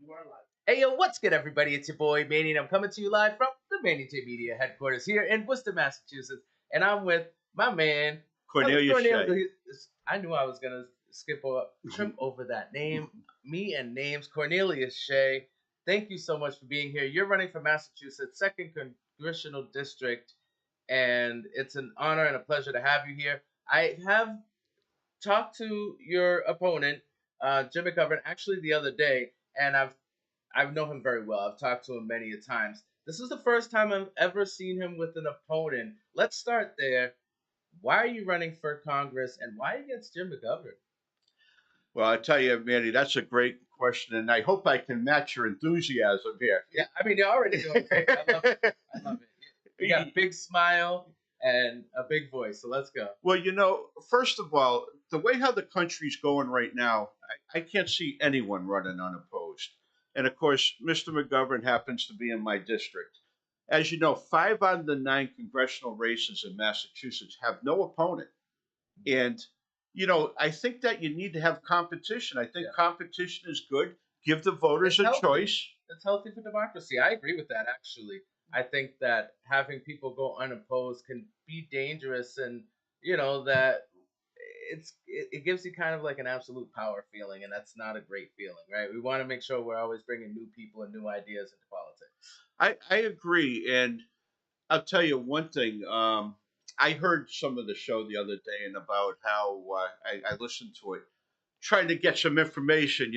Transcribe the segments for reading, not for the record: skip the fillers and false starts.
You are live. Hey yo, what's good, everybody? It's your boy Manny, and I'm coming to you live from the Manny J Media headquarters here in Worcester, Massachusetts. And I'm with my man Cornelius Shea. I knew I was gonna trip over that name. Me and names, Cornelius Shea. Thank you so much for being here. You're running for Massachusetts' second congressional district, and it's an honor and a pleasure to have you here. I have talked to your opponent, Jim McGovern, actually the other day, and I've known him very well. I've talked to him many a times. This is the first time I've ever seen him with an opponent. Let's start there. Why are you running for Congress, and why against Jim McGovern? Well, I tell you, Manny, that's a great question, and I hope I can match your enthusiasm here. Yeah, I mean, you're already doing great. I love it. I love it. You got a big smile and a big voice, so let's go. Well, first of all, the way how the country's going right now, I can't see anyone running unopposed. And of course, Mr. McGovern happens to be in my district. As you know, 5 out of the 9 congressional races in Massachusetts have no opponent. And, I think that you need to have competition. I think competition is good. Give the voters a choice. It's healthy for democracy. I agree with that, actually. I think that having people go unopposed can be dangerous, and that it gives you kind of like an absolute power feeling, and that's not a great feeling, right? We want to make sure we're always bringing new people and new ideas into politics. I agree, and I'll tell you one thing. I heard some of the show the other day, and about how I listened to it, trying to get some information.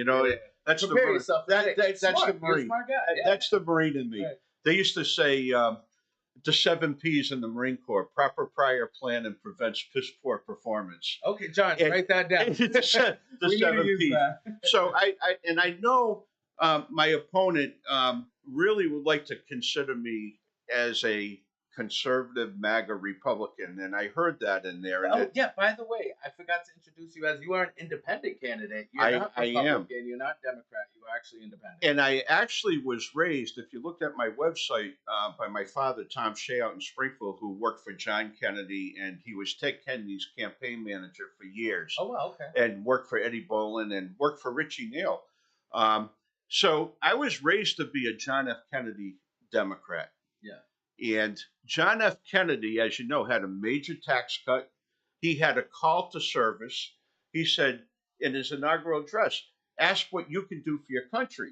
That's Prepare the yourself. that's Smart. the Marine. Smart guy. Yeah. That's the Marine in me. Right. They used to say the 7 P's in the Marine Corps: proper prior planning prevents piss poor performance. Okay, John, write that down. the 7 P's. So I know my opponent really would like to consider me as a conservative MAGA Republican, and I heard that in there. And yeah. By the way, I forgot to introduce you as you are an independent candidate. You're not Republican. I am. You're not Democrat. You are actually independent. And I actually was raised, if you looked at my website, by my father, Tom Shea, out in Springfield, who worked for John Kennedy, and he was Ted Kennedy's campaign manager for years. Oh, wow, okay. And worked for Eddie Bolin and worked for Richie Neal. So I was raised to be a John F. Kennedy Democrat. Yeah. And John F. Kennedy, as you know, had a major tax cut. He had a call to service. He said in his inaugural address, ask what you can do for your country.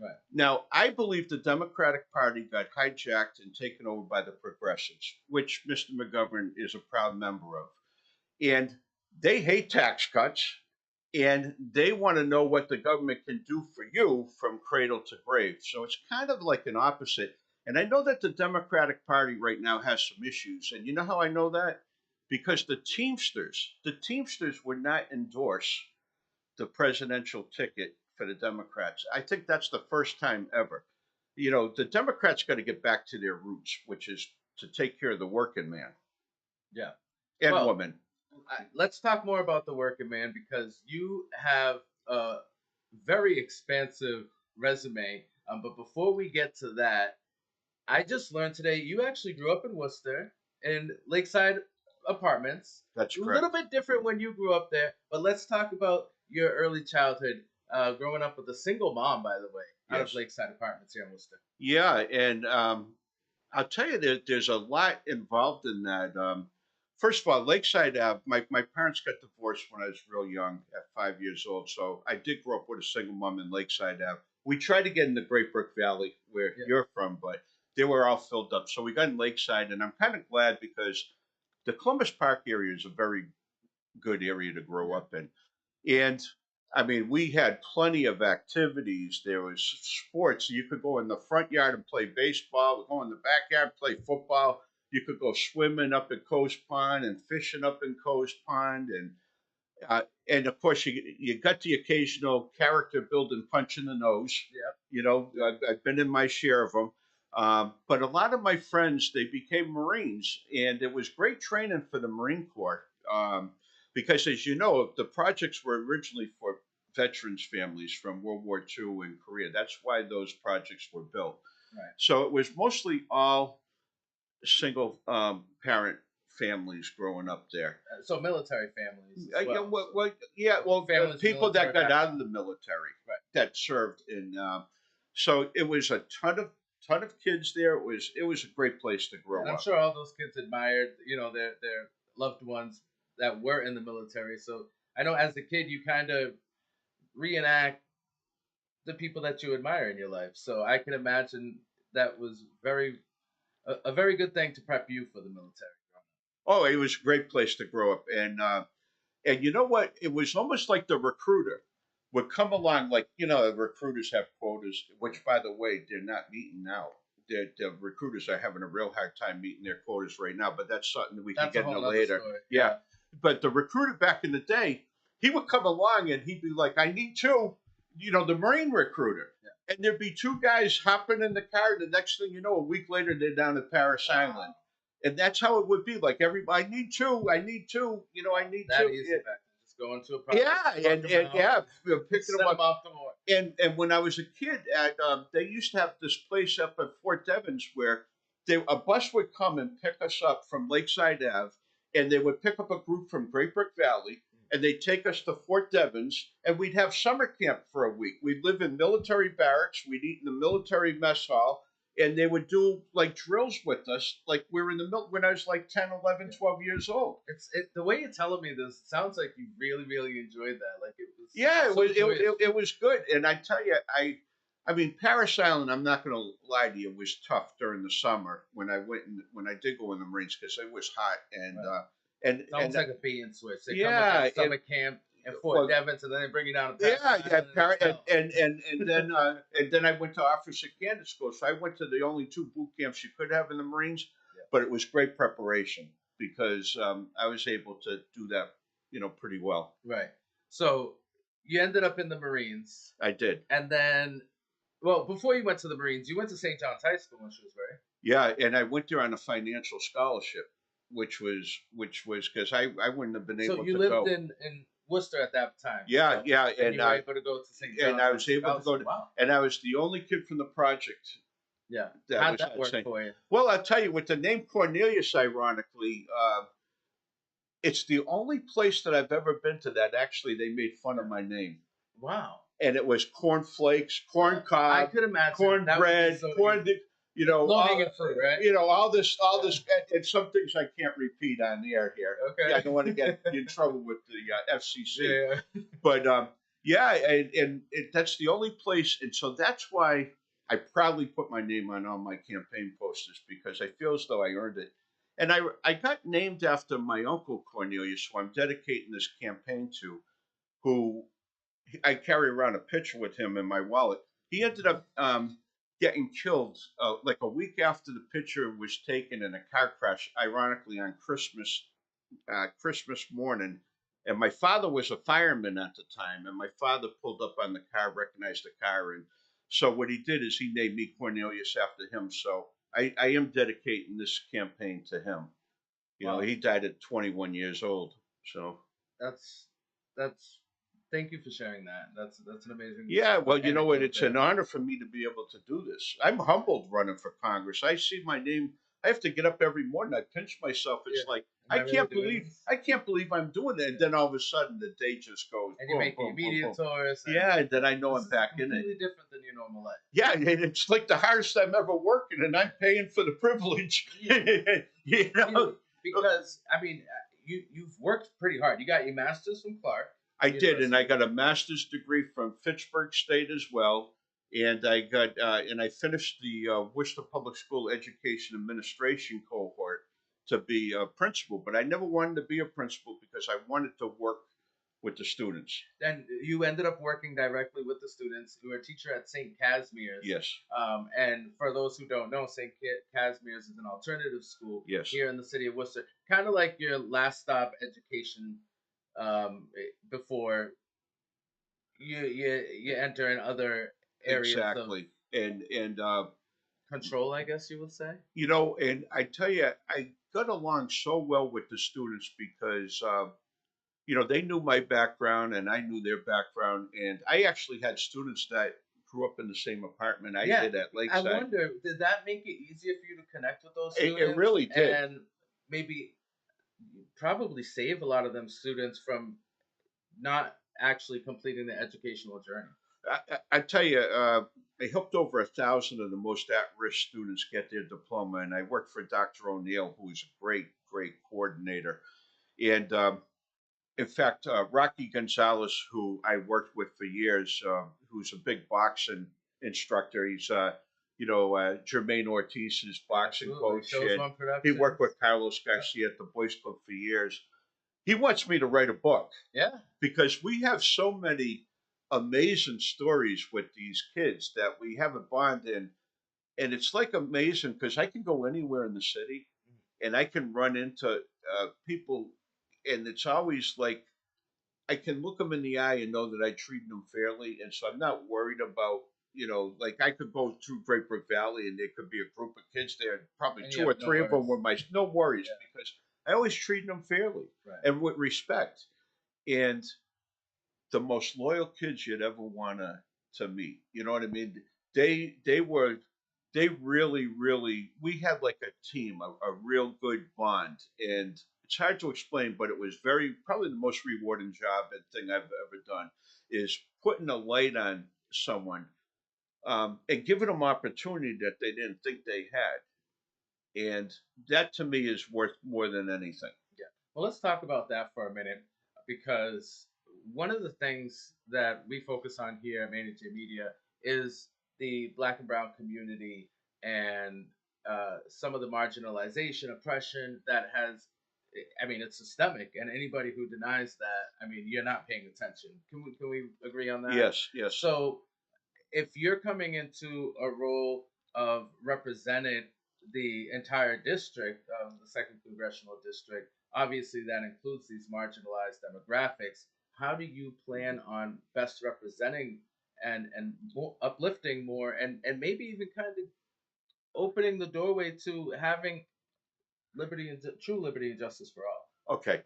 Right. Now, I believe the Democratic Party got hijacked and taken over by the progressives, which Mr. McGovern is a proud member of. And they hate tax cuts, and they want to know what the government can do for you from cradle to grave. So it's kind of like an opposite. And I know that the Democratic Party right now has some issues. And you know how I know that? Because the Teamsters would not endorse the presidential ticket for the Democrats. I think that's the first time ever. The Democrats got to get back to their roots, which is to take care of the working man. Yeah. And woman. Let's talk more about the working man, because you have a very expansive resume. But before we get to that, I just learned today you actually grew up in Worcester in Lakeside Apartments. That's correct. A little bit different when you grew up there, but let's talk about your early childhood, growing up with a single mom, by the way, out of Lakeside Apartments here in Worcester. Yeah, and I'll tell you that there's a lot involved in that. First of all, Lakeside Ave, my parents got divorced when I was real young, at 5 years old, so I did grow up with a single mom in Lakeside Ave. We tried to get in the Great Brook Valley, where you're from, but they were all filled up. So we got in Lakeside, and I'm kind of glad because the Columbus Park area is a very good area to grow up in. And I mean, we had plenty of activities. There was sports. You could go in the front yard and play baseball, go in the backyard, play football. You could go swimming up at Coast Pond and fishing up in Coast Pond. And of course, you got the occasional character building punch in the nose. Yeah. I've been in my share of them. But a lot of my friends, they became Marines, and it was great training for the Marine Corps. Because as you know, the projects were originally for veterans' families from World War II and Korea. That's why those projects were built. Right. So it was mostly all single parent families growing up there. So military families. Families, people that got out of the military, right, that served in. So it was a ton of kids there. It was a great place to And grow I'm up. sure all those kids admired, their loved ones that were in the military. So I know as a kid you kind of reenact the people that you admire in your life. So I can imagine that was a very good thing to prep you for the military. Oh, it was a great place to grow up, and you know what? It was almost like the recruiter would come along, like the recruiters have quotas, which by the way they're not meeting now. The recruiters are having a real hard time meeting their quotas right now, but that's something that we can That's a get into whole nother later. story. Yeah, Yeah, but the recruiter back in the day, he would come along and he'd be like, "I need two," the Marine recruiter, and there'd be two guys hopping in the car. The next thing you know, a week later, they're down at Paris Island, and that's how it would be. Like everybody, I need two, I need that two. easy back then. Just go into a project, Yeah, fuck them and out, yeah, picking send them them up. off to war. And when I was a kid, they used to have this place up at Fort Devens where a bus would come and pick us up from Lakeside Ave, and they would pick up a group from Great Brick Valley, and they'd take us to Fort Devens, and we'd have summer camp for a week. We'd live in military barracks, we'd eat in the military mess hall, and they would do like drills with us, like we were in the when I was like 10, 11, 12 years old. The way you're telling me this sounds like you really, really enjoyed that. Like it was Yeah, so joyous. it was good, and I tell you, I mean, Paris Island. I'm not going to lie to you, it was tough during the summer when when I did go in the Marines because it was hot, and Right. It's and almost like a bait and switch. They come with yeah, that summer camp and Fort well, Devens, and then they bring you down to Paris yeah, yeah, Island, and it's hell. and then I went to officer candidate school, so I went to the only two boot camps you could have in the Marines, Yeah. but it was great preparation because I was able to do that, pretty well. Right. So you ended up in the Marines, I did. and then, well, before you went to the Marines, you went to St. John's High School in Shrewsbury. Yeah, and I went there on a financial scholarship, which was because I wouldn't have been So able you to lived go. in Worcester at that time. Yeah, So yeah, and you were able to go to St. John's I on was able to go scholarship. to, Wow. and I was the only kid from the project Yeah. that How'd was that at work St. for you? Well, I'll tell you, with the name Cornelius, ironically, it's the only place that I've ever been to that actually they made fun of my name, Wow. and it was cornflakes, corn I cob, could imagine that would be cornbread, so corn, easy. all, Low-hanging fruit, right? all this, and some things I can't repeat on the air here. Okay. Yeah, I don't want to get in trouble with the FCC. Yeah. But yeah, that's the only place, and so that's why I proudly put my name on all my campaign posters because I feel as though I earned it. And I got named after my uncle Cornelius, who I'm dedicating this campaign to, who I carry around a picture with him in my wallet. He ended up getting killed like a week after the picture was taken in a car crash, ironically on Christmas morning. And my father was a fireman at the time, and my father pulled up on the car, recognized the car, and so what he did is he named me Cornelius after him. So I am dedicating this campaign to him. Wow. He died at 21 years old. So That's that's. Thank you for sharing that. That's an amazing. yeah, well, you know what? anecdote It's an there. honor for me to be able to do this. I'm humbled running for Congress. I see my name. I have to get up every morning. I pinch myself. It's Yeah. like Am I really doing this? I can't believe I'm doing it. And then all of a sudden, the day just goes And you boom, make the boom, boom, immediate boom. tours. And Yeah, and then I know this I'm is back in it. completely different than your normal life. Yeah, and it's like the hardest I'm ever working, and I'm paying for the privilege. you know, Because I mean, you've worked pretty hard. You got your master's from Clark I did, and I University. got a master's degree from Fitchburg State as well, and I finished the Worcester Public School Education Administration cohort to be a principal. But I never wanted to be a principal because I wanted to work with the students. And you ended up working directly with the students. You were a teacher at St. Casimir's. Yes, And for those who don't know, St. Casimir's is an alternative school yes, here in the city of Worcester, kind of like your last stop education before you enter in other areas of exactly. And control, I guess you would say. and I tell you, I got along so well with the students because they knew my background and I knew their background, and I actually had students that grew up in the same apartment I Yeah, did at I Lakeside. wonder, did that make it easier for you to connect with those It students really did. and maybe probably save a lot of them students from not actually completing the educational journey? I tell you, I helped over 1,000 of the most at-risk students get their diploma, and I worked for Dr. O'Neill, who was a great coordinator. And in fact, Rocky Gonzalez, who I worked with for years, who's a big boxing instructor, he's Jermaine Ortiz's boxing Absolutely. coach, Shows and One he worked Productions. with Carlos Garcia at the Boys Club for years. He wants me to write a book Yeah. because we have so many amazing stories with these kids that we have a bond in, and it's like amazing because I can go anywhere in the city and I can run into people, and it's always like I can look them in the eye and know that I treated them fairly, and so I'm not worried about like I could go through Great Brook Valley and there could be a group of kids there, and probably And you two or have no three of them worries. were my no worries Yeah. because I always treated them fairly Right. and with respect, and the most loyal kids you'd ever want to meet. You know what I mean? They really we had like a team, a real good bond, and it's hard to explain, but it was very probably the most rewarding job and thing I've ever done is putting a light on someone and giving them opportunity that they didn't think they had, and that to me is worth more than anything. Yeah. Well, let's talk about that for a minute because one of the things that we focus on here at Manage Media is the Black and Brown community and some of the marginalization, oppression that has. I mean, it's systemic, and anybody who denies that, I mean, you're not paying attention. Can we agree on that? Yes, yes. So if you're coming into a role of representing the entire district of the second congressional district, obviously that includes these marginalized demographics. How do you plan on best representing and uplifting more and maybe even kind of opening the doorway to having liberty and true liberty and justice for all? Okay,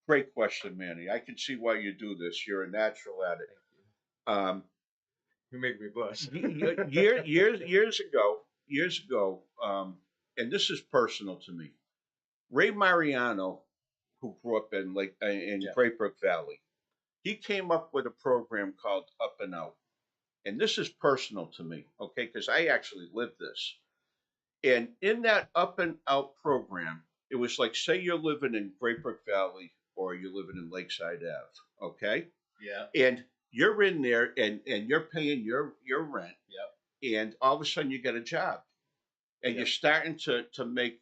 great question, Manny. I can see why you do this. You're a natural at it. Thank you. Um, You make me blush. years ago, and this is personal to me. Ray Mariano, who grew up in in Yeah. Great Brook Valley, he came up with a program called Up and Out, and this is personal to me, okay, because I actually lived this. And in that Up and Out program, it was like say you're living in Great Brook Valley or you're living in Lakeside Ave, okay, Yeah. and you're in there and you're paying your rent, Yep. and all of a sudden you get a job and you're Yep. starting to make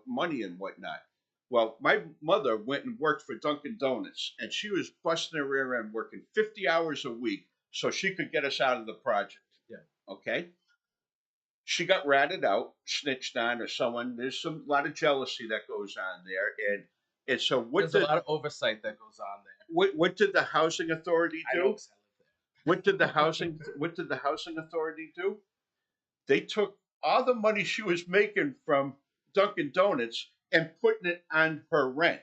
money and whatnot. Well, my mother went and worked for Dunkin' Donuts, and she was busting her rear end working 50 hours a week so she could get us out of the project. Yeah. Okay, she got ratted out, snitched on, or someone. There's some lot of jealousy that goes on there, and so There's a lot of oversight that goes on there. what did the housing authority I know do? because I live What did the housing authority do? They took all the money she was making from Dunkin' Donuts and putting it on her rent.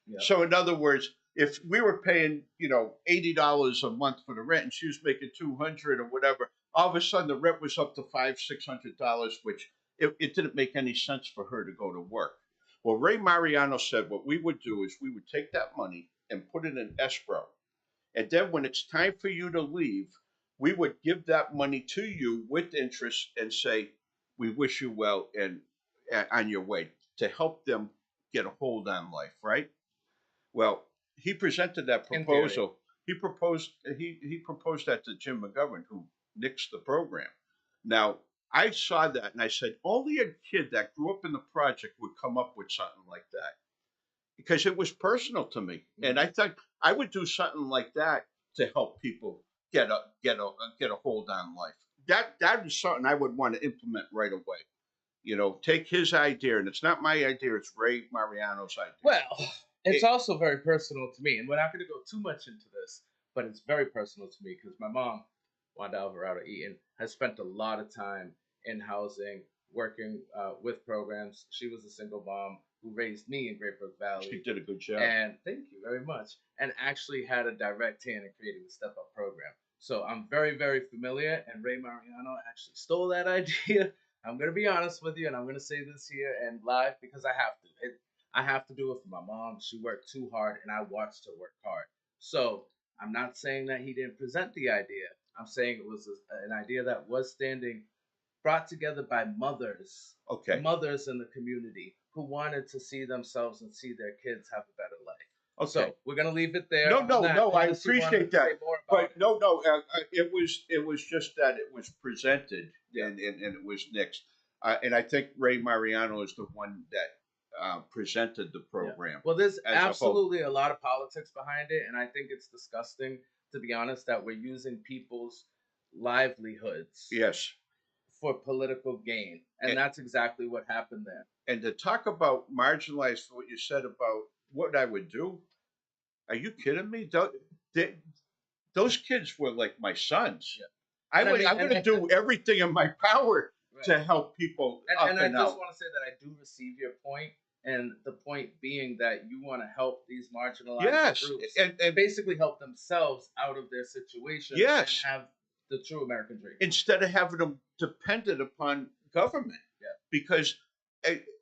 there. Yep. So in other words, if we were paying, $80 a month for the rent and she was making 200 or whatever, all of a sudden the rent was up to $500-600, which it didn't make any sense for her to go to work. Well, Ray Mariano said what we would do is we would take that money and put it in escrow. And then when it's time for you to leave, we would give that money to you with interest and say, we wish you well and on your way to help them get a hold on life, right? Well, he presented that In theory. proposal. He proposed that to Jim McGovern, who nixed the program. Now I saw that and I said, only a kid that grew up in the project would come up with something like that because it was personal to me, and I thought I would do something like that to help people get a hold on life. That is something I would want to implement right away. Take his idea, and it's not my idea; it's Ray Mariano's idea. Well, it's It, also very personal to me, and we're not going to go too much into this, but it's very personal to me because my mom, Wanda Alvarado Eaton, has spent a lot of time in housing, working with programs. She was a single mom who raised me in Great Brook she Valley, did a good job. and thank you very much, and actually had a direct hand in creating the Step Up program. So I'm very, very familiar, and Ray Mariano actually stole that idea. I'm gonna be honest with you, and I'm gonna say this here and live because I have to. I have to do it for my mom. She worked too hard, and I watched her work hard. So I'm not saying that he didn't present the idea, I'm saying it was an idea that was standing, brought together by Okay. mothers in the community who wanted to see themselves and see their kids have a better life. Okay. So we're gonna leave it there. No, on no, that, no. I unless you wanted appreciate to that, say more about but no, no. It was just that it was presented, Yeah. and it was next. And I think Ray Mariano is the one that presented the program. Well, there's as a whole. absolutely a lot of politics behind it, and I think it's disgusting, to be honest, that we're using people's livelihoods Yes. for political gain, and that's exactly what happened there. And to talk about marginalized, what you said about what I would do, are you kidding me? Those kids were like my sons. Yeah. I'm going to do everything in my power to help people up and I and just out. want to say that I do receive your point, and the point being that you want to help these marginalized groups and basically help themselves out of their situation Yes. and have the true American dream. Instead of having them dependent upon government. Yeah. Because,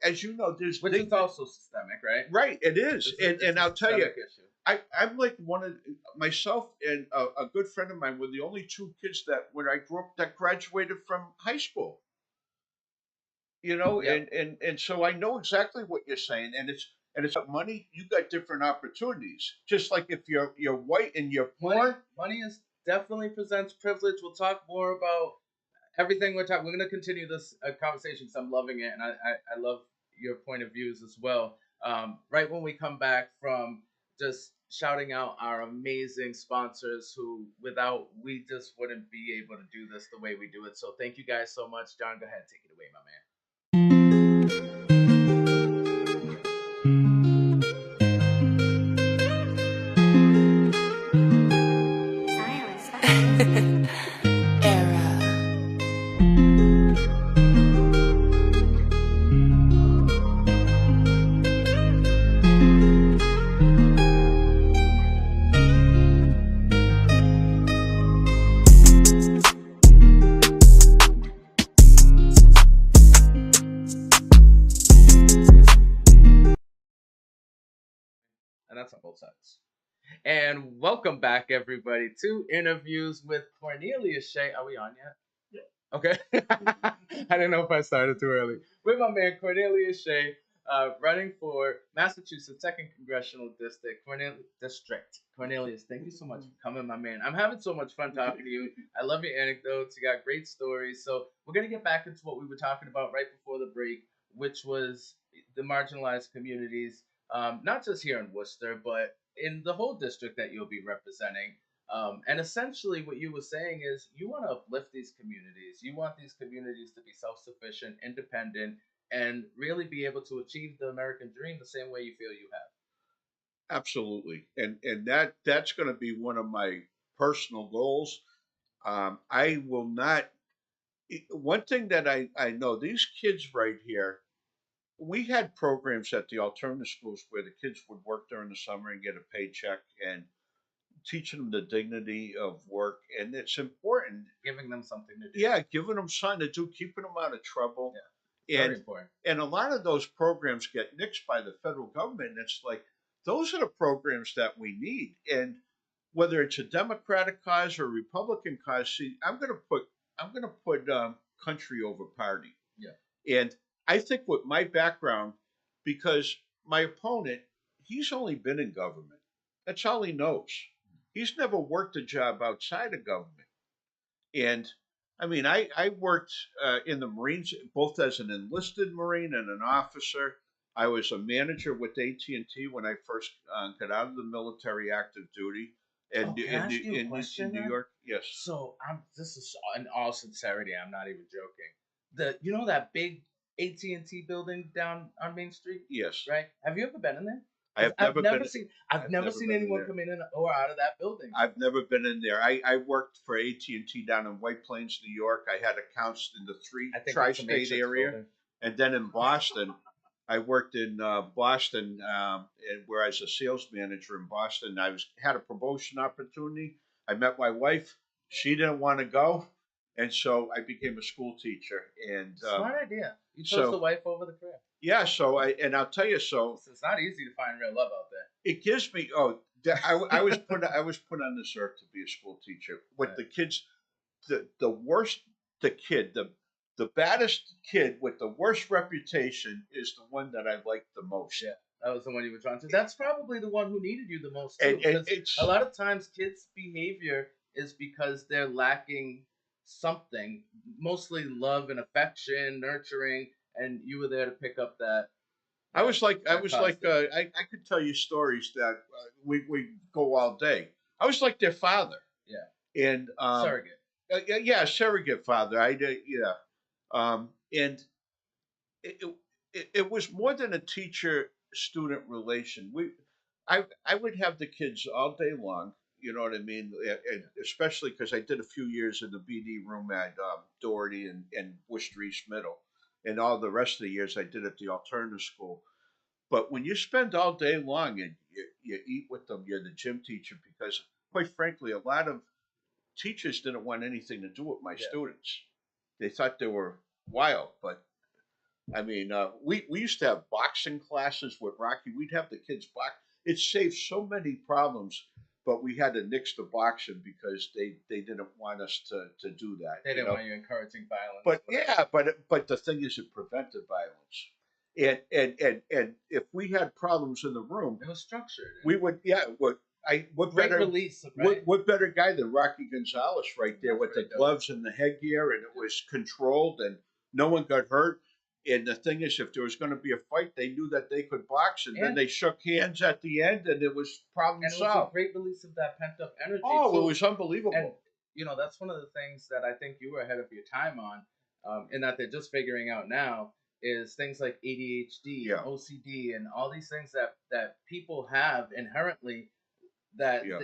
as you know, which is also systemic, right? Right, it is. And I'll tell you, issue. I'm like myself and a good friend of mine were the only two kids that, when I grew up, that graduated from high school. You know, Yeah. and so I know exactly what you're saying, and it's about money. You got different opportunities. Just like if you're white and you're poor, money is definitely presents privilege. We'll talk more about everything we're talking. We're going to continue this conversation because I'm loving it, and I love your point of views as well. Right when we come back from just shouting out our amazing sponsors who, without, we just wouldn't be able to do this the way we do it. So thank you guys so much. John, go ahead, take it away, my man. And that's on both sides. And welcome back, everybody, to Interviews with Cornelius Shea. Are we on yet? Yeah. Okay. I didn't know if I started too early. With my man, Cornelius Shea, running for Massachusetts 2nd Congressional District. Cornelius, thank you so much for coming, my man. I'm having so much fun talking to you. I love your anecdotes. You got great stories. So we're going to get back into what we were talking about right before the break, which was the marginalized communities, not just here in Worcester, but in the whole district that you'll be representing. And essentially, what you were saying is you want to uplift these communities. You want these communities to be self-sufficient, independent, and really be able to achieve the American dream the same way you feel you have. Absolutely, and that's going to be one of my personal goals. I will not. One thing that I know, these kids right here, we had programs at the alternative schools where the kids would work during the summer and get a paycheck, and teaching them the dignity of work, and it's important. Giving them something to do. Yeah, giving them something to do, keeping them out of trouble. Yeah, very important. And a lot of those programs get nixed by the federal government. And it's like, those are the programs that we need. And whether it's a Democratic cause or a Republican cause, see, I'm going to put country over party. Yeah. And I think with my background, because my opponent, he's only been in government. That's all he knows. He's never worked a job outside of government. And I mean, I worked in the Marines, both as an enlisted Marine and an officer. I was a manager with AT&T when I first got out of the military active duty. And can I ask you a in question, New York, yes. So this is in all sincerity, I'm not even joking. You know that big AT&T building down on Main Street? Yes. Right? Have you ever been in there? I've never seen anyone come in or out of that building. I've never been in there. I worked for AT&T down in White Plains, New York. I had accounts in the tri-state area, building. And then in Boston, I worked in Boston, where I was a sales manager in Boston. I had a promotion opportunity. I met my wife. She didn't want to go, and so I became a school teacher. And smart idea. You chose the wife over the career. Yeah, so I'll tell you, so it's not easy to find real love out there. It gives me I was put on this earth to be a school teacher with the kids. the worst, the baddest kid with the worst reputation is the one that I like the most. Yeah, that was the one you were drawn to. That's probably the one who needed you the most too, And because a it's lot of times kids' behavior is because they're lacking something, mostly love and affection, nurturing, and you were there to pick up I that was like constant. I could tell you stories that we go all day. I was like their father, Yeah, and surrogate. yeah, surrogate father. I did, yeah, and it, it was more than a teacher student relation. I would have the kids all day long. You know what I mean? And especially because I did a few years in the BD room at Doherty and Worcester East Middle, and all the rest of the years I did at the alternative school. But when you spend all day long and you eat with them, you're the gym teacher because, quite frankly, a lot of teachers didn't want anything to do with my Yeah, students. They thought they were wild, but I mean, we used to have boxing classes with Rocky. We'd have the kids box. It saved so many problems, but we had to nix the boxing because they didn't want us to do that, they you didn't know. want you encouraging violence, But whatever. yeah, but the thing is, it prevented violence. And if we had problems in the room, It was structured we and would what great better release, right? what better guy than Rocky Gonzalez right there That's with what the he does. gloves and the headgear, and it was controlled and no one got hurt. And the thing is, if there was going to be a fight, they knew that they could box, and then And they shook hands at the end, and it was problem and it was a solved. great release of that pent up energy. Oh, it So was and unbelievable. that's one of the things that I think you were ahead of your time on, and that they're just figuring out now is things like ADHD and Yeah, OCD and all these things that people have inherently that yeah.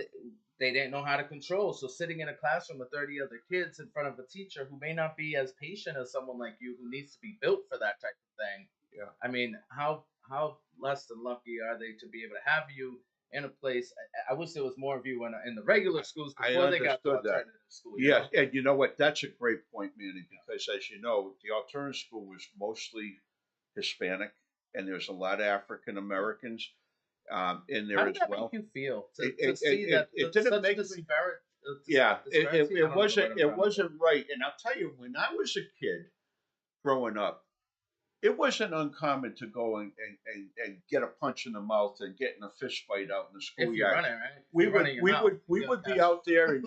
they didn't know how to control. So sitting in a classroom with 30 other kids in front of a teacher who may not be as patient as someone like you who needs to be built for that type of thing. Yeah, I mean, how less than lucky are they to be able to have you in a place? I wish there was more of you in the regular schools I before they got to understood that. alternative school. You Yeah, know, and you know what? That's a great point, Manny, because as you know, the alternative school was mostly Hispanic, and there's a lot of African Americans in how there did as that make well. you feel to It, see that it didn't such a make me. disparate Yeah, disparity? I don't know the word I'm it trying to say. wasn't right. And I'll tell you, when I was a kid growing up, it wasn't uncommon to go and get a punch in the mouth and get in a fist fight out in the If you're schoolyard. running, right? If you're running your mouth, We you don't would be catch. out there and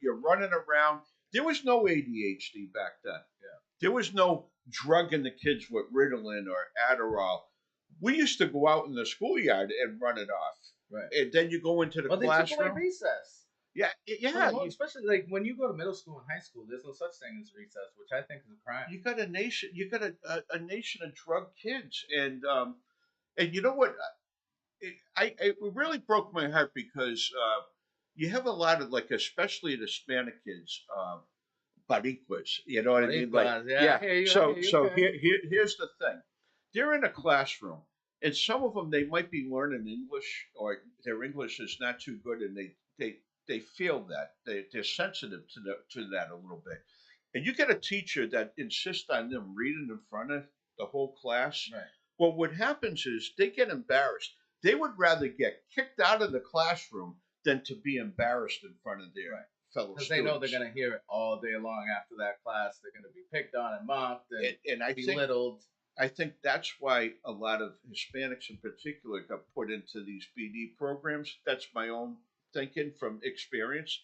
you're running around. There was no ADHD back then. Yeah, There was no drugging the kids with Ritalin or Adderall. We used to go out in the schoolyard and run it off. right. And then you go into the Well, they took away classroom. recess. Yeah, For the yeah. most, especially like when you go to middle school and high school, there's no such thing as recess, which I think is a crime. You got a nation. You got a nation of drug kids, and you know what? It really broke my heart because you have a lot of like, especially the Hispanic kids, bariquas. You know what I mean? Like, Because yeah, yeah. I hear you, okay. Here's the thing. They're in a classroom, and some of them they might be learning English, or their English is not too good, and they feel that they're sensitive to that a little bit. And you get a teacher that insists on them reading in front of the whole class. Right, Well, what happens is they get embarrassed. They would rather get kicked out of the classroom than to be embarrassed in front of their right. fellow Because they know they're students. gonna hear it all day long after that class. They're gonna be picked on and mocked and And belittled. I think that's why a lot of Hispanics in particular got put into these BD programs. That's my own thinking from experience.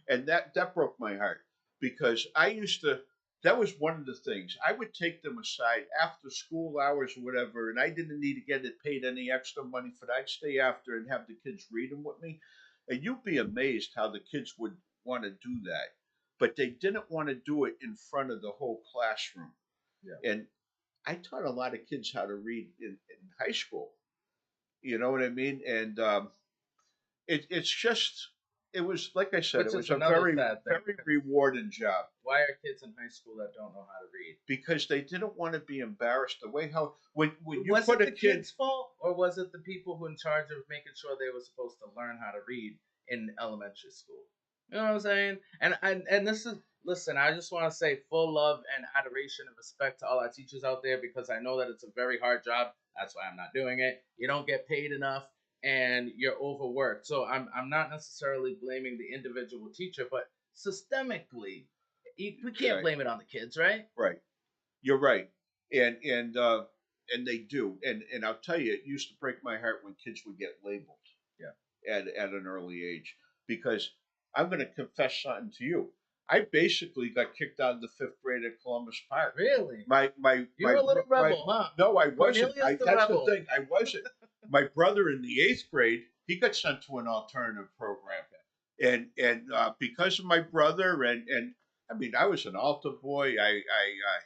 And that broke my heart because I used to, that was one of the things. I would take them aside after school hours or whatever, and I didn't need to get it paid any extra money for that. I'd stay after and have the kids read them with me. And you'd be amazed how the kids would want to do that. But they didn't want to do it in front of the whole classroom. Yeah. And I taught a lot of kids how to read in high school. You know what I mean? And it's just, it was like I said, Which it is was a another sad thing very because rewarding job why are kids in high school that don't know how to read? because they didn't want to be embarrassed. The way how when you Was put it a the kid, kids' fault, or was it the people who in charge of making sure they were supposed to learn how to read in elementary school? You know what I'm saying? And this is listen. I just want to say full love and adoration and respect to all our teachers out there because I know that it's a very hard job. That's why I'm not doing it. You don't get paid enough, and you're overworked. So I'm not necessarily blaming the individual teacher, but systemically, we can't Right. blame it on the kids, right? Right. You're right. And they do. And I'll tell you, it used to break my heart when kids would get labeled at an early age, because I'm going to confess something to you. I basically got kicked out of the fifth grade at Columbus Park. Really? My You're a little rebel, huh? No, I wasn't. Cornelius the That's rebel. the thing. I wasn't. My brother in the eighth grade, he got sent to an alternative program, and because of my brother, and I mean, I was an altar boy. I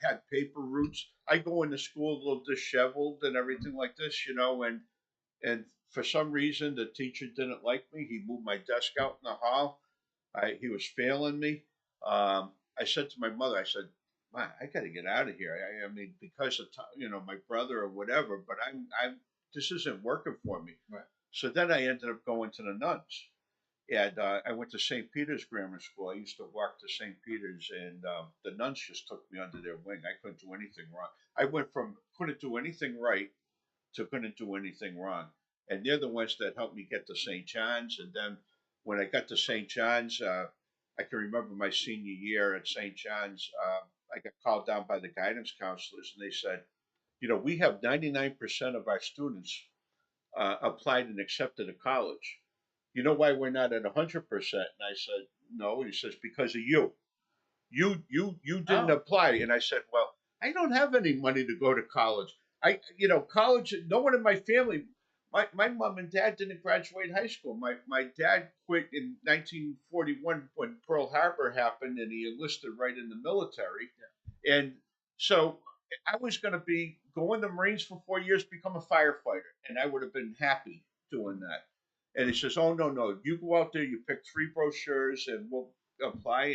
had paper routes. I go into school a little disheveled and everything like this, and for some reason the teacher didn't like me. He moved my desk out in the hall. He was failing me. I said to my mother, I said, "Man, I got to get out of here. I mean, because of my brother or whatever. But I'm this isn't working for me." Right. So then I ended up going to the nuns, and I went to St. Peter's Grammar School. I used to walk to St. Peter's, and the nuns just took me under their wing. I couldn't do anything wrong. I went from couldn't do anything right to couldn't do anything wrong, and they're the ones that helped me get to St. John's. And then when I got to St. John's, I can remember my senior year at St. John's. I got called down by the guidance counselors, and they said, we have 99% of our students applied and accepted to college. You know why we're not at 100%? And I said, no. He says, because of you. You didn't Oh. apply. And I said, well, I don't have any money to go to college. College, no one in my family, my mom and dad didn't graduate high school. My dad quit in 1941 when Pearl Harbor happened, and he enlisted right in the military. Yeah. And so I was going to be going to the Marines for 4 years, become a firefighter, and I would have been happy doing that. And he says, "Oh no, you go out there, you pick 3 brochures, and we'll apply."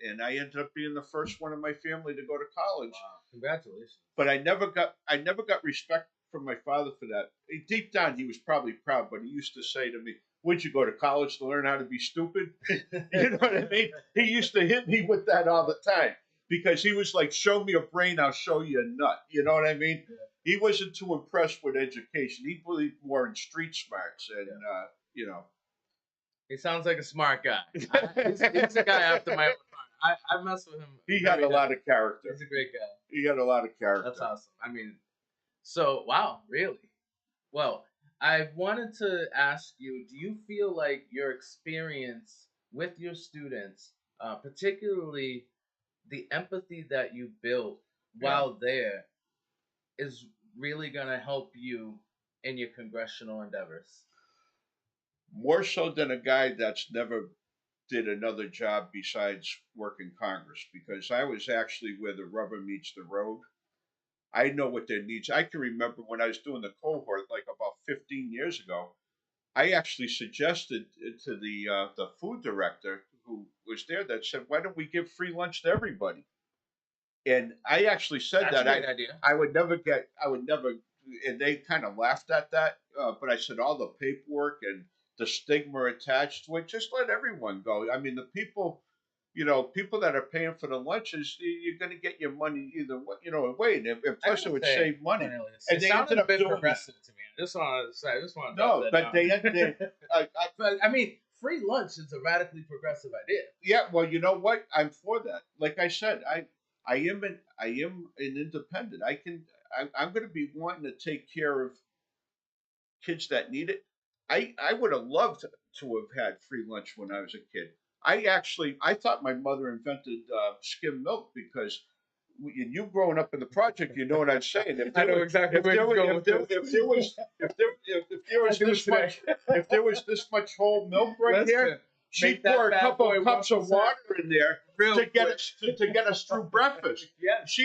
And I ended up being the first one in my family to go to college. Wow! Congratulations. But I never got respect from my father for that. Deep down, he was probably proud, but he used to say to me, "Would you go to college to learn how to be stupid?" You know what I mean? He used to hit me with that all the time, because he was like, "Show me a brain, I'll show you a nut." You know what I mean? Yeah. He wasn't too impressed with education. He believed more in street smarts, and He sounds like a smart guy. He's a guy after my own heart. I mess with him. He had a lot of character. He's a great guy. He had a lot of character. That's awesome. I mean, so wow, really? Well, I wanted to ask you, do you feel like your experience with your students, particularly the empathy that you built while there, is really going to help you in your congressional endeavors? More so than a guy that's never did another job besides work in Congress, because I was actually where the rubber meets the road. I know what their needs. I can remember when I was doing the cohort, like about 15 years ago, I actually suggested to the food director who was there, that said, "Why don't we give free lunch to everybody?" And I actually said That's that a great idea. I would never, and they kind of laughed at that. But I said, all the paperwork and the stigma attached to it, just let everyone go. I mean, the people, people that are paying for the lunches, you're going to get your money either way, away. And plus, it would save money. Cornelius, And they ended up doing progressive to me. I just want to say, no, but but I mean, free lunch is a radically progressive idea. Yeah, well, you know what? I'm for that. Like I said, I am an independent. I'm going to be wanting to take care of kids that need it. I would have loved to have had free lunch when I was a kid. I thought my mother invented skim milk, because and you growing up in the project, you know what I'm saying. I know exactly where you're going. If there was this much whole milk right here, she'd pour a couple of cups of water in there to get us through breakfast. Yeah, she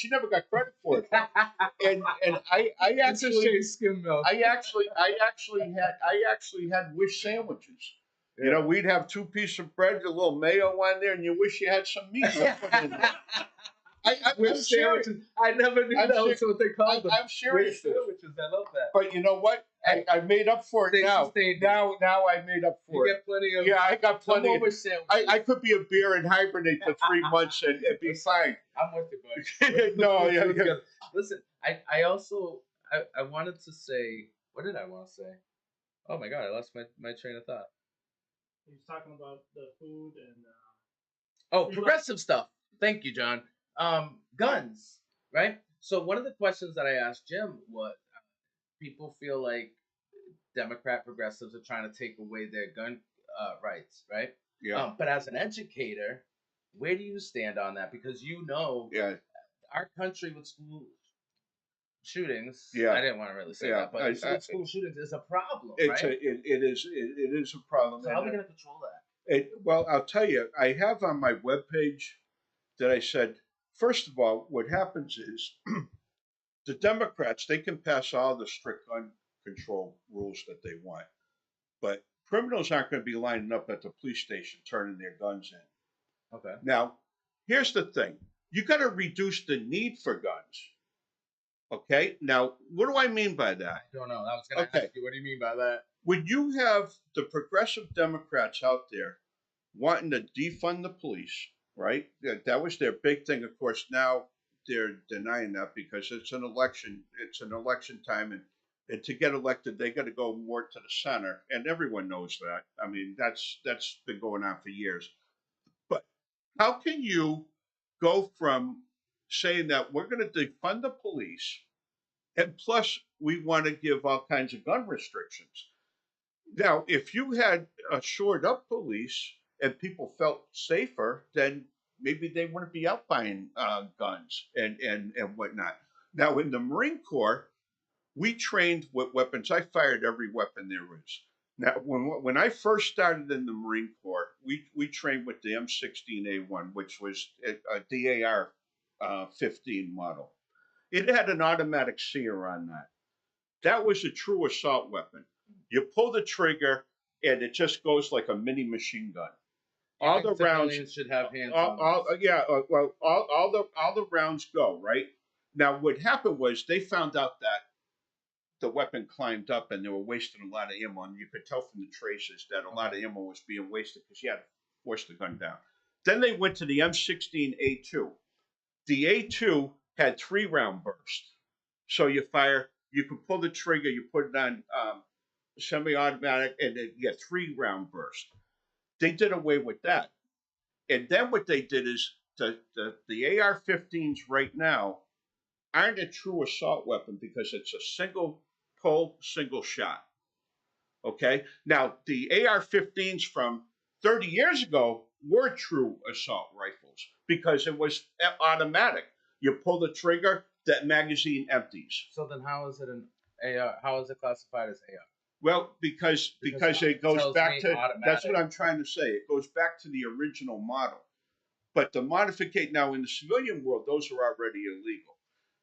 never got credit for it. And I actually skim milk. I actually had wish sandwiches. Yeah. We'd have 2 pieces of bread, a little mayo on there, and you wish you had some meat. I'm serious. I never knew that was what they called them. I'm serious. Sandwiches. I love that. But you know what? I made up for it now. Now I made up for it. You get plenty of. Yeah, I got plenty. I could be a bear and hibernate for 3 months and be fine. I'm with you, buddy. No, yeah. Listen, I also wanted to say, what did I want to say? Oh my God, I lost my train of thought. He was talking about the food and. Oh, progressive stuff. Thank you, John. Guns, right? So one of the questions that I asked Jim was, people feel like Democrat progressives are trying to take away their gun rights, right? Yeah, But as an educator, where do you stand on that? Because you know yeah, our country with school shootings. I yeah, didn't want to really say yeah. that, but with school shootings is a problem, right? It is a problem. So how are we going to control that? Well, I'll tell you, I have on my webpage that I said, first of all, what happens is the Democrats, they can pass all the strict gun control rules that they want, but criminals aren't going to be lining up at the police station turning their guns in. Okay. Now, here's the thing, you got to reduce the need for guns. Okay. Now, what do I mean by I that? don't know. I was going to Okay. ask you, what do you mean by that? When you have the progressive Democrats out there wanting to defund the police, right? That was their big thing. Of course, now they're denying that because it's an election. It's an election time, and to get elected, they got to go more to the center, and everyone knows that. I mean, that's been going on for years. But how can you go from saying that we're going to defund the police, and plus we want to give all kinds of gun restrictions? Now, if you had a shored up police and people felt safer, then maybe they wouldn't be out buying guns and whatnot. Now, in the Marine Corps, we trained with weapons. I fired every weapon there is. Now, when I first started in the Marine Corps, we trained with the M16A1, which was a DAR 15 model. It had an automatic sear on that. That was a true assault weapon. You pull the trigger, and it just goes like a mini machine gun. Do you All think the rounds, civilians should have hands on yeah, well, all the rounds go right. Now, what happened was they found out that the weapon climbed up, and they were wasting a lot of ammo, and you could tell from the traces that a lot of ammo was being wasted because you had to force the gun down. Then they went to the M16A2. The A2 had 3 round burst. So you can pull the trigger, you put it on semi-automatic, and then you get 3 round burst. They did away with that. And then what they did is the AR-15s right now aren't a true assault weapon because it's a single pull, single shot. Okay? Now, the AR-15s from 30 years ago were true assault rifles because it was automatic. You pull the trigger, that magazine empties. So then, how is it an AR? How is it classified as AR? Well, because it goes back to automatic. that's what I'm trying to say. It goes back to the original model. But the modification now in the civilian world, those are already illegal.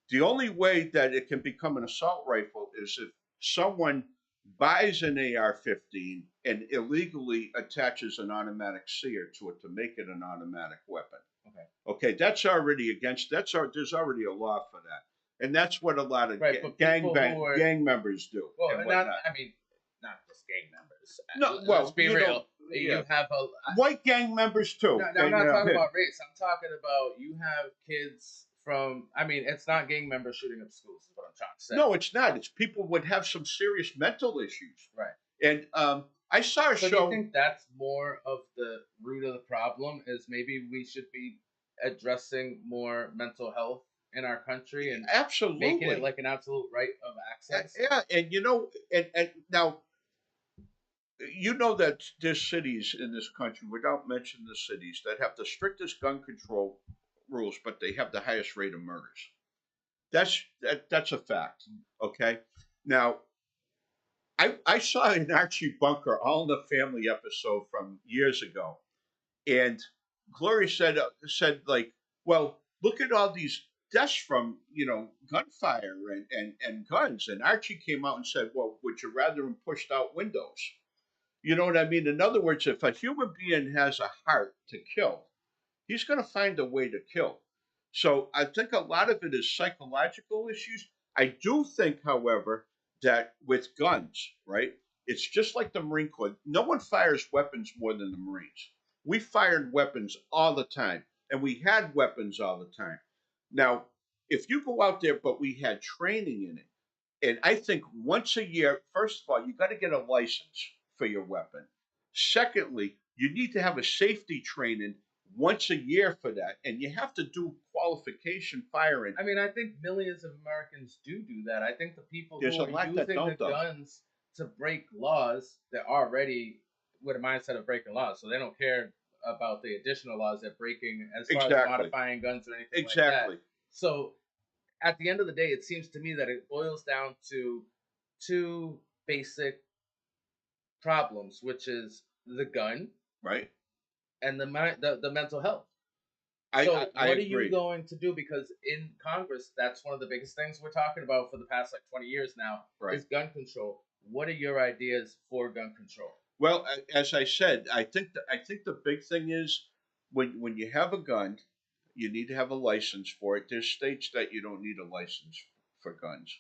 The only way that it can become an assault rifle is if someone buys an AR-15 and illegally attaches an automatic sear to it to make it an automatic weapon. Okay. Okay, that's already against. There's already a law for that, and that's what a lot of gang members do. Well, I mean, not just gang members. No, let's be real. You have white gang members too. No, I'm not talking about race. I'm talking about you have kids from. I mean, it's not gang members shooting up schools. Is what I'm trying to say. No, it's not. It's people would have some serious mental issues. Right. And I saw a show. Do you think that's more of the root of the problem? Is maybe we should be addressing more mental health in our country and absolutely making it like an absolute right of access. Yeah, and and now you know that there's cities in this country, without mentioning the cities, that have the strictest gun control rules, but they have the highest rate of murders. That's a fact. Okay. Now, I saw an Archie Bunker All in the Family episode from years ago, and Gloria said like, well, look at all these deaths from gunfire and guns, and Archie came out and said, well, would you rather them pushed out windows? You know what I mean? In other words, if a human being has a heart to kill, he's going to find a way to kill. So I think a lot of it is psychological issues. I do think, however, that with guns, right? It's just like the Marine Corps. No one fires weapons more than the Marines. We fired weapons all the time, and we had weapons all the time. Now, if you go out there, but we had training in it, and I think once a year, first of all, you got to get a license for your weapon. Secondly, you need to have a safety training once a year for that, and you have to do qualification firing. I mean, I think millions of Americans do that. I think the people There's who a are lot that using the don't, though. guns to break laws, they're already with a mindset of breaking laws, so they don't care about the additional laws they're breaking as far as Exactly. modifying guns or anything like Exactly. that. So at the end of the day, it seems to me that it boils down to two basic problems, which is the gun Right. and the mental health. I, So I what are you agree. going to do? Because in Congress, that's one of the biggest things we're talking about for the past like 20 years now Right. is gun control. What are your ideas for gun control? Well, as I said, I think the big thing is when you have a gun, you need to have a license for it. There's states that you don't need a license for guns.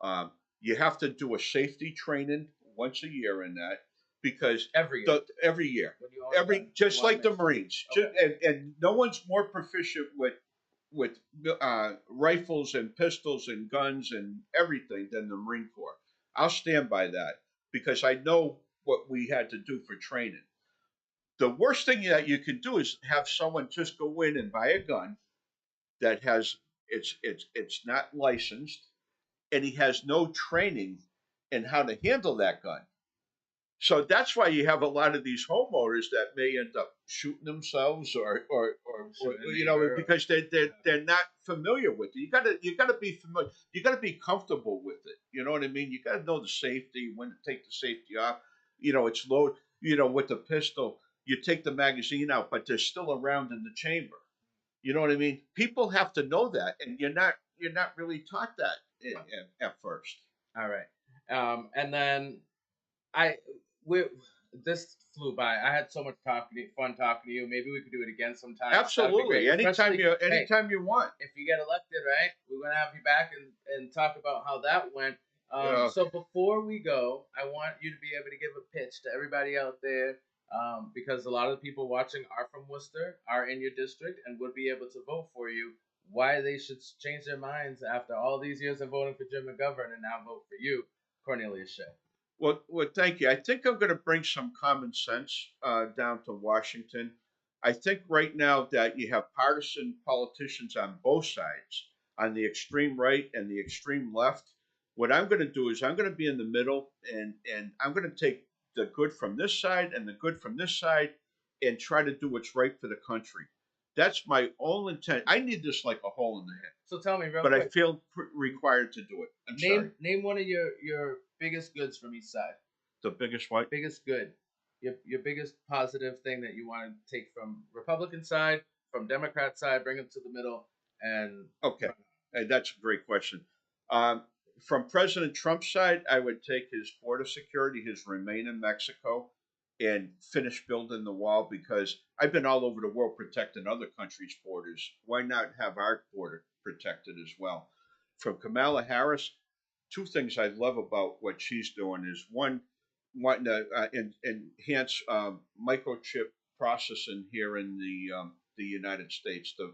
Um, you have to do a safety training once a year in that because Every year. every year, When you own a gun, you just wanna like the make sure. Marines, Okay. and no one's more proficient with rifles and pistols and guns and everything than the Marine Corps. I'll stand by that because I know what we had to do for training. The worst thing that you can do is have someone just go in and buy a gun that has it's not licensed and he has no training in how to handle that gun. So that's why you have a lot of these homeowners that may end up shooting themselves or Shooting a you know neighbor. because they're not familiar with it. You gotta be familiar. You gotta be comfortable with it. You know what I mean? You gotta know the safety, when to take the safety off. It's load. With the pistol, you take the magazine out, but there's still a round in the chamber. You know what I mean? People have to know that, and you're not really taught that at first. All right. And then I we this flew by. I had so much fun talking to you. Maybe we could do it again sometime. That would be Absolutely. great. Anytime Especially, you hey, anytime you want. if you get elected, right, we're gonna have you back and talk about how that went. Uh, So before we go, I want you to be able to give a pitch to everybody out there, because a lot of the people watching are from Worcester, are in your district, and would be able to vote for you. Why they should change their minds after all these years of voting for Jim McGovern and now vote for you, Cornelius Shea. well, thank you. I think I'm going to bring some common sense down to Washington. I think right now that you have partisan politicians on both sides, on the extreme right and the extreme left. What I'm going to do is I'm going to be in the middle, and I'm going to take the good from this side and the good from this side, and try to do what's right for the country. That's my only intent. I need this like a hole in the head, So tell me real but I quick. feel required to do it. I'm sorry. Name one of your biggest goods from each side. The biggest what? Biggest good. Your biggest positive thing that you want to take from Republican side, from Democrat side, bring it to the middle, and Okay, hey, that's a great question. Um, from President Trump's side, I would take his border security, his remain in Mexico, and finish building the wall because I've been all over the world protecting other countries' borders. Why not have our border protected as well? From Kamala Harris, two things I love about what she's doing is one, wanting to enhance microchip processing here in the United States to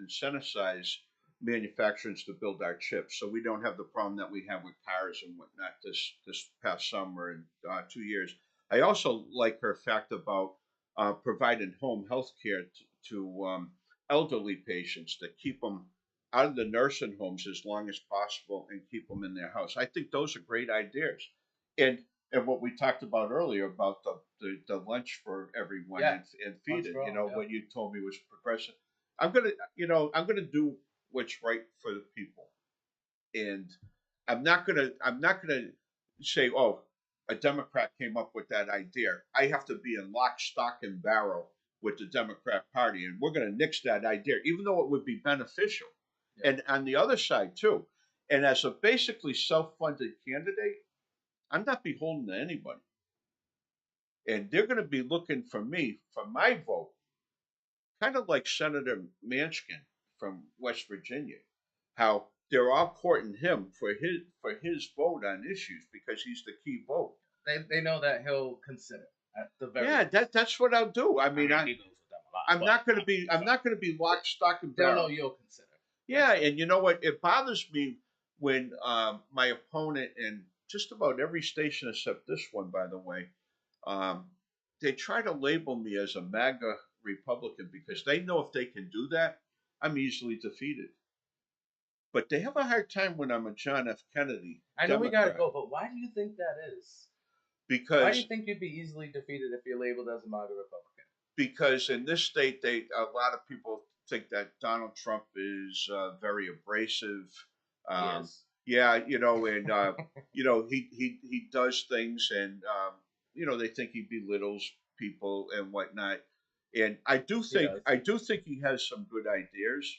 incentivize manufacturers to build our chips, so we don't have the problem that we have with cars and whatnot this past summer and 2 years. I also like her fact about providing home health care to elderly patients to keep them out of the nursing homes as long as possible and keep them in their house. I think those are great ideas. And and what we talked about earlier about the lunch for everyone yeah, and lunch feeding, for all. Yeah. what you told me was progressive. I'm gonna do what's right for the people. And I'm not gonna say, oh, a Democrat came up with that idea. I have to be in lock, stock, and barrel with the Democrat Party, and we're gonna nix that idea, even though it would be beneficial. Yeah. And on the other side too, and as a basically self-funded candidate, I'm not beholden to anybody, and they're going to be looking for me for my vote, kind of like Senator Manchin from West Virginia, how they're all courting him for his vote on issues because he's the key vote. They know that he'll consider at the very Yeah, least. that's what I'll do. I I mean, mean, he goes with them a lot, I'm but not going to be I'm not going to be lock, stock, and they'll know barrel. you'll consider. Yeah, and you know what? It bothers me when my opponent in just about every station except this one, by the way, um, they try to label me as a MAGA Republican because they know if they can do that, I'm easily defeated. But they have a hard time when I'm a John F. Kennedy I know we gotta Democrat go, but why do you think that is? Why do you because think you'd be easily defeated if you're labeled as a MAGA Republican? because in this state, a lot of people think that Donald Trump is very abrasive. He Um, is. yeah, and he does things, and they think he belittles people and whatnot. And He does. I do think he has some good ideas.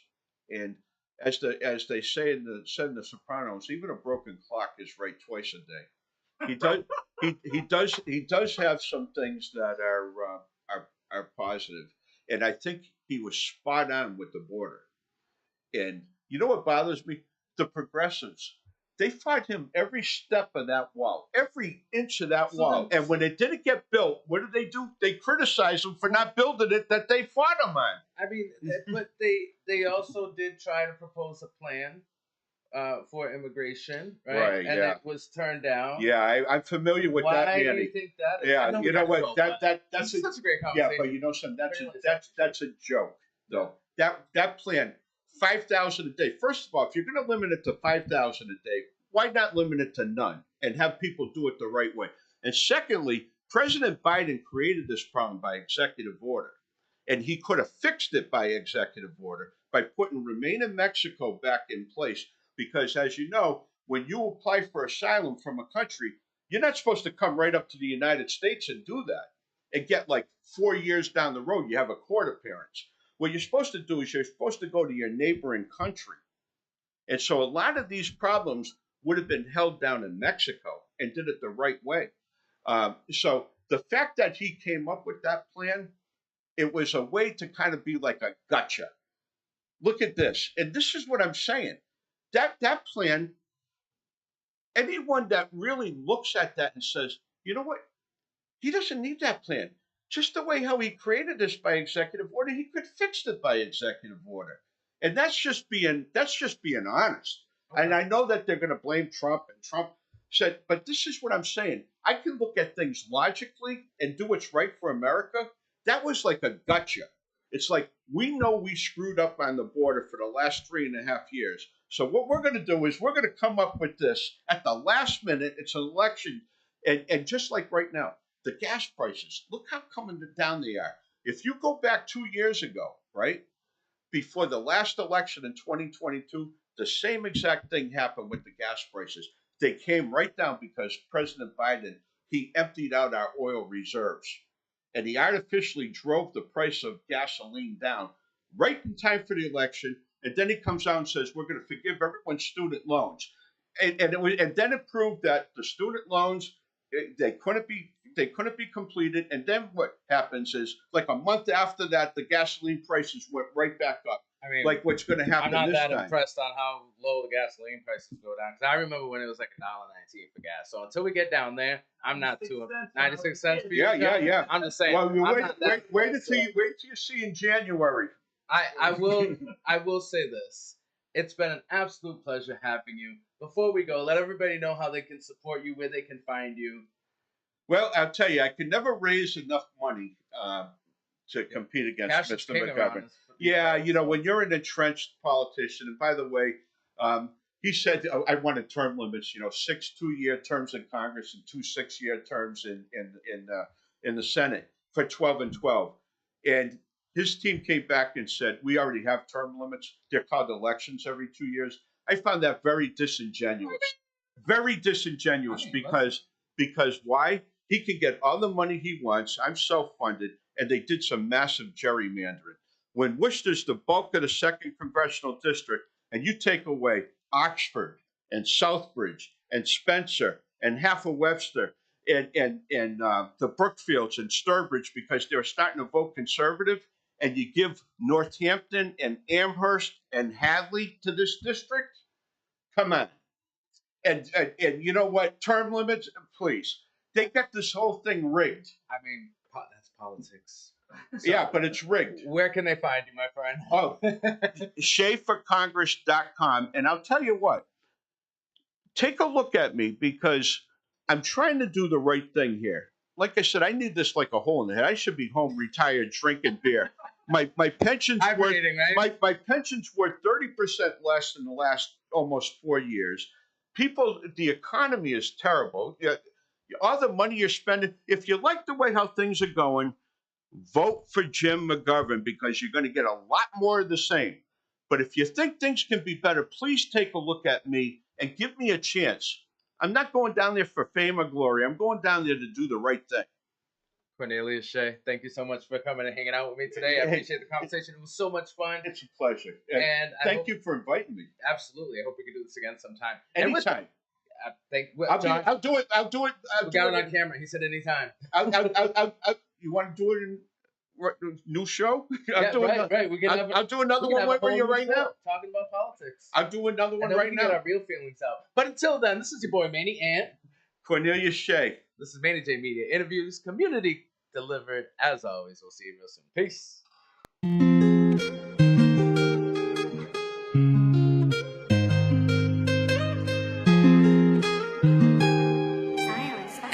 And as they say in the Sopranos, even a broken clock is right twice a day. He does he does have some things that are positive, and I think he was spot on with the border. And you know what bothers me? The progressives. They fought him every step of that wall, every inch of that wall. And when it didn't get built, what did they do? They criticized him for not building it that they fought him on. I mean, but they also did try to propose a plan for immigration, right? And Yeah. it was turned down. Yeah, I'm familiar with that. Why do you think that is? Yeah, you know what? That's such a great conversation. Yeah, but you know something. That's a joke, though. That plan, 5,000 a day. First of all, if you're going to limit it to 5,000 a day, why not limit it to none and have people do it the right way? And secondly, President Biden created this problem by executive order, and he could have fixed it by executive order by putting Remain in Mexico back in place. Because as you know, when you apply for asylum from a country, you're not supposed to come right up to the United States and do that and get like 4 years down the road, you have a court appearance. What you're supposed to do is you're supposed to go to your neighboring country. And so a lot of these problems would have been held down in Mexico and did it the right way. So the fact that he came up with that plan, it was a way to kind of be like a gotcha. Look at this. And this is what I'm saying. That plan, anyone that really looks at that and says, you know what, he doesn't need that plan. Just the way how he created this by executive order, he could fix it by executive order. And that's just being honest. Okay. And I know that they're going to blame Trump, and Trump said, but this is what I'm saying. I can look at things logically and do what's right for America. That was like a gotcha. It's like, we know we screwed up on the border for the last 3.5 years. So what we're going to do is we're going to come up with this at the last minute. It's an election. And just like right now, the gas prices, look how coming down they are. If you go back 2 years ago, right, before the last election in 2022, the same exact thing happened with the gas prices. They came right down because President Biden, he emptied out our oil reserves. And he artificially drove the price of gasoline down right in time for the election. And then he comes out and says, we're going to forgive everyone's student loans. And then it proved that the student loans, they couldn't be completed. And then what happens is, like a month after that, the gasoline prices went right back up. I mean, like what's going to happen this time. I'm not that impressed on how low the gasoline prices go down. Because I remember when it was like $1.19 for gas. So until we get down there, I'm not too 96 cents for you. Yeah. I'm just saying. Well, wait until you see in January. I will say this. It's been an absolute pleasure having you. Before we go, let everybody know how they can support you, where they can find you. Well, I'll tell you, I can never raise enough money to compete against Mr. McGovern. Yeah, when you're an entrenched politician, and by the way, he said, I wanted term limits, 6 2-year terms in Congress and 2 6-year terms in the Senate for 12 and 12. And his team came back and said, we already have term limits. They're called elections every 2 years. I found that very disingenuous. Very disingenuous because why? He can get all the money he wants. I'm self-funded, and they did some massive gerrymandering. When Worcester's the bulk of the 2nd Congressional District, and you take away Oxford and Southbridge and Spencer and half of Webster and the Brookfields and Sturbridge because they're starting to vote conservative, and you give Northampton and Amherst and Hadley to this district, come on. And you know what? Term limits, please. They got this whole thing rigged. I mean, that's politics. So, yeah, but it's rigged. Where can they find you, my friend? Oh, SheaForCongress.com. And I'll tell you what, take a look at me because I'm trying to do the right thing here. like I said, I need this like a hole in the head. I should be home retired drinking beer. My pension's worth Hibernating, right? my pension's worth 30% less in the last almost 4 years. People, the economy is terrible. Yeah, all the money you're spending. If you like the way how things are going, vote for Jim McGovern because you're going to get a lot more of the same. But if you think things can be better, please take a look at me and give me a chance. I'm not going down there for fame or glory. I'm going down there to do the right thing. Cornelius, Shea, thank you so much for coming and hanging out with me today. I appreciate the conversation. It was so much fun. It's a pleasure. And thank you for inviting me. Absolutely. I hope we can do this again sometime. Anytime. I'll do it. We got it on camera. He said anytime. You want to do it in new show? Right. We can I'll do another one right now. Talking about politics. I'll do another one right now. Get our real feelings out. But until then, this is your boy Manny and Cornelius Shea. This is Manny J Media Interviews, community delivered. As always, we'll see you real soon. Peace.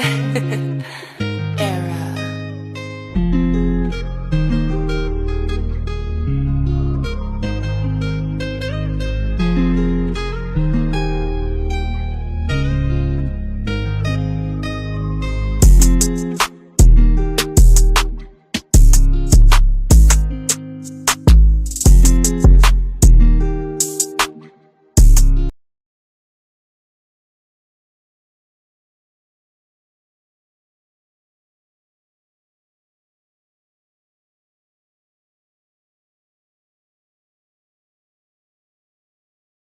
Silence.